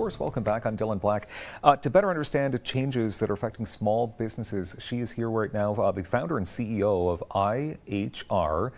course, welcome back. I'm Dylan Black. To better understand the changes that are affecting small businesses, she is here right now, the founder and CEO of IHR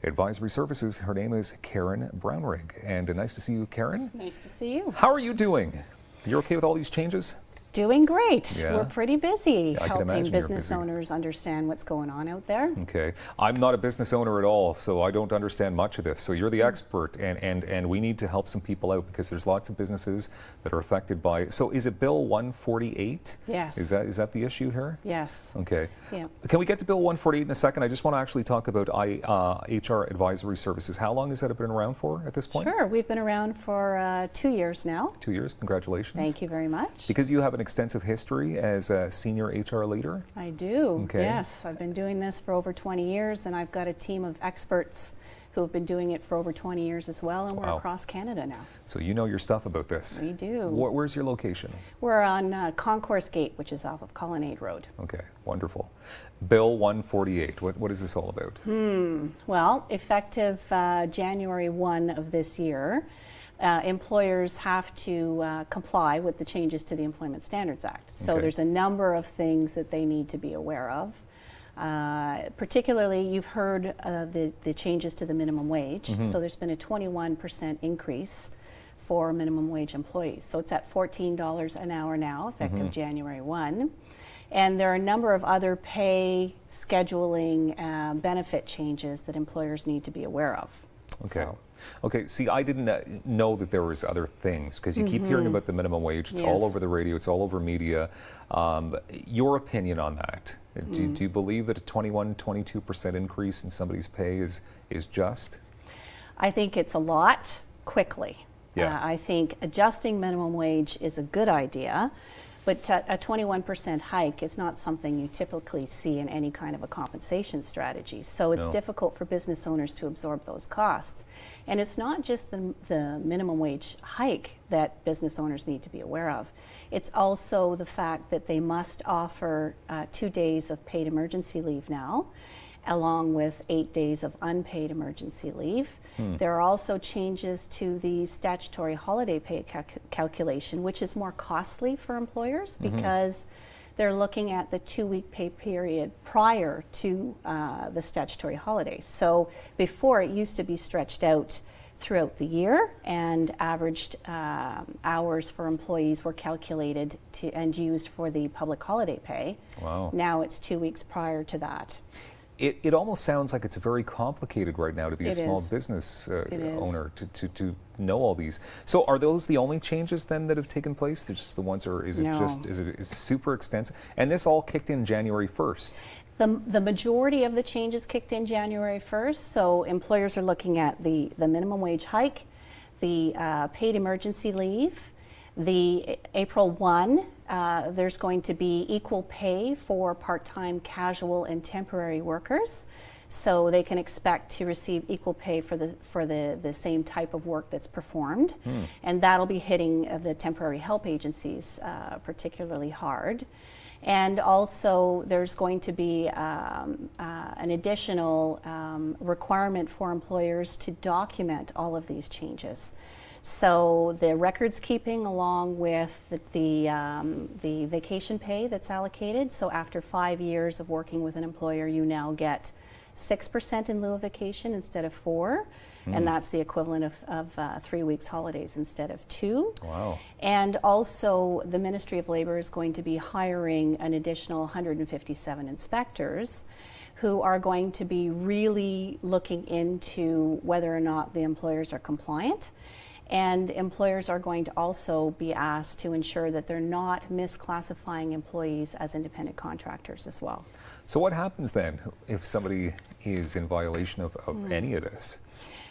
Advisory Services. Her name is Karen Brownrigg. And nice to see you, Karen. Nice to see you. How are you doing? You're okay with all these changes? Doing great. Yeah. We're pretty busy helping business owners understand what's going on out there. Okay. I'm not a business owner at all, so I don't understand much of this. So you're the expert, and we need to help some people out because there's lots of businesses that are affected by. So is it Bill 148? Yes. Is that the issue here? Yes. Okay. Yeah. Can we get to Bill 148 in a second? I just want to actually talk about HR Advisory Services. How long has that been around for at this point? Sure. We've been around for 2 years now. 2 years. Congratulations. Thank you very much. Because you have an extensive history as a senior HR leader? I do. Okay. Yes. I've been doing this for over 20 years, and I've got a team of experts who have been doing it for over 20 years as well, and we're across Canada now. So you know your stuff about this. We do. Where's your location? We're on Concourse Gate, which is off of Colonnade Road. Okay, wonderful. Bill 148, what is this all about? Well, effective January 1 of this year, employers have to comply with the changes to the Employment Standards Act. So there's a number of things that they need to be aware of. Particularly, you've heard the changes to the minimum wage. So there's been a 21% increase for minimum wage employees. So it's at $14 an hour now, effective January 1. And there are a number of other pay, scheduling, benefit changes that employers need to be aware of. Okay. Okay, see, I didn't know that there was other things, because you keep hearing about the minimum wage. It's all over the radio, it's all over media. Your opinion on that? Do you believe that a 22% increase in somebody's pay is just? I think it's a lot quickly. Yeah. I think adjusting minimum wage is a good idea, but a 21% hike is not something you typically see in any kind of a compensation strategy. So it's difficult for business owners to absorb those costs. And it's not just the minimum wage hike that business owners need to be aware of. It's also the fact that they must offer 2 days of paid emergency leave now, along with 8 days of unpaid emergency leave. There are also changes to the statutory holiday pay calculation, which is more costly for employers because they're looking at the 2-week pay period prior to the statutory holiday. So before, it used to be stretched out throughout the year, and averaged hours for employees were calculated and used for the public holiday pay. Wow. Now it's 2 weeks prior to that. It almost sounds like it's very complicated right now to be a small business owner to know all these. So are those the only changes then that have taken place? They're just the ones, or is it super extensive? And this all kicked in January 1st. The majority of the changes kicked in January 1st. So employers are looking at the minimum wage hike, the paid emergency leave, the April 1, there's going to be equal pay for part-time, casual, and temporary workers. So they can expect to receive equal pay for the same type of work that's performed. And that'll be hitting the temporary help agencies particularly hard. And also there's going to be an additional requirement for employers to document all of these changes. So the records keeping, along with the vacation pay that's allocated. So after 5 years of working with an employer, you now get 6% in lieu of vacation instead of 4%. And that's the equivalent of 3 weeks holidays instead of 2. Wow. And also the Ministry of Labor is going to be hiring an additional 157 inspectors who are going to be really looking into whether or not the employers are compliant. And employers are going to also be asked to ensure that they're not misclassifying employees as independent contractors as well. So what happens then if somebody is in violation of any of this?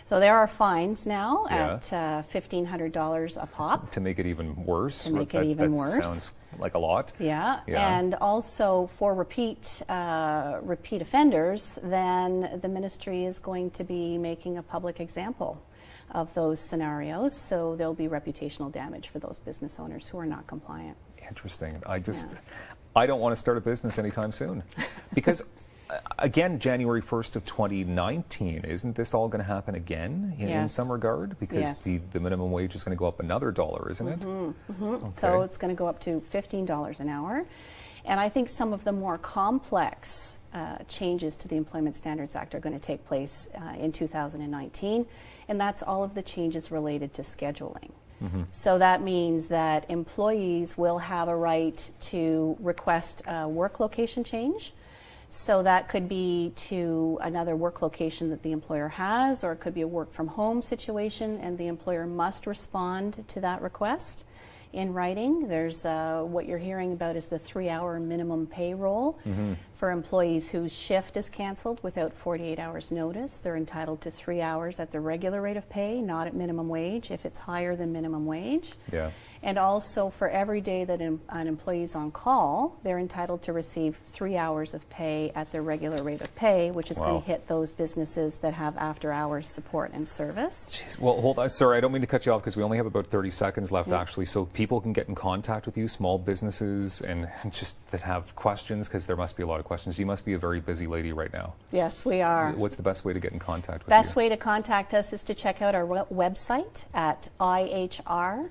So there are fines now at $1,500 a pop. To make it even worse? To make it even worse. That sounds like a lot. Yeah, and also for repeat offenders, then the ministry is going to be making a public example of those scenarios. So there'll be reputational damage for those business owners who are not compliant. Interesting. I don't want to start a business anytime soon because again, January 1st of 2019, isn't this all going to happen again in Yes. some regard? Because Yes. the minimum wage is going to go up another $1, isn't it? Okay. So it's going to go up to $15 an hour. And I think some of the more complex changes to the Employment Standards Act are going to take place in 2019. And that's all of the changes related to scheduling. So that means that employees will have a right to request a work location change. So that could be to another work location that the employer has, or it could be a work from home situation, and the employer must respond to that request in writing. There's what you're hearing about is the 3-hour minimum payroll for employees whose shift is canceled without 48 hours notice. They're entitled to 3 hours at the regular rate of pay, not at minimum wage if it's higher than minimum wage. Yeah. And also for every day that an employee is on call, they're entitled to receive 3 hours of pay at their regular rate of pay, which is going to hit those businesses that have after-hours support and service. Jeez. Well, hold on. Sorry, I don't mean to cut you off because we only have about 30 seconds left, actually. So people can get in contact with you, small businesses, and just that have questions, because there must be a lot of questions. You must be a very busy lady right now. Yes, we are. What's the best way to get in contact with Best you? way to contact us is to check out our website at IHR.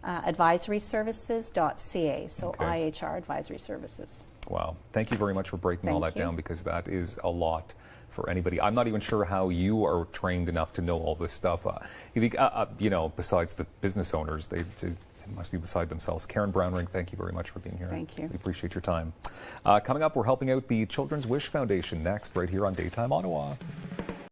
advisoryservices.ca. So Okay. IHR Advisory Services. Wow. Thank you very much for breaking all Thank that you. down, because that is a lot for anybody. I'm not even sure how you are trained enough to know all this stuff. You know, besides the business owners, they just must be beside themselves. Karen Brownrigg, thank you very much for being here. Thank you. We appreciate your time. Coming up, we're helping out the Children's Wish Foundation next, right here on Daytime Ottawa.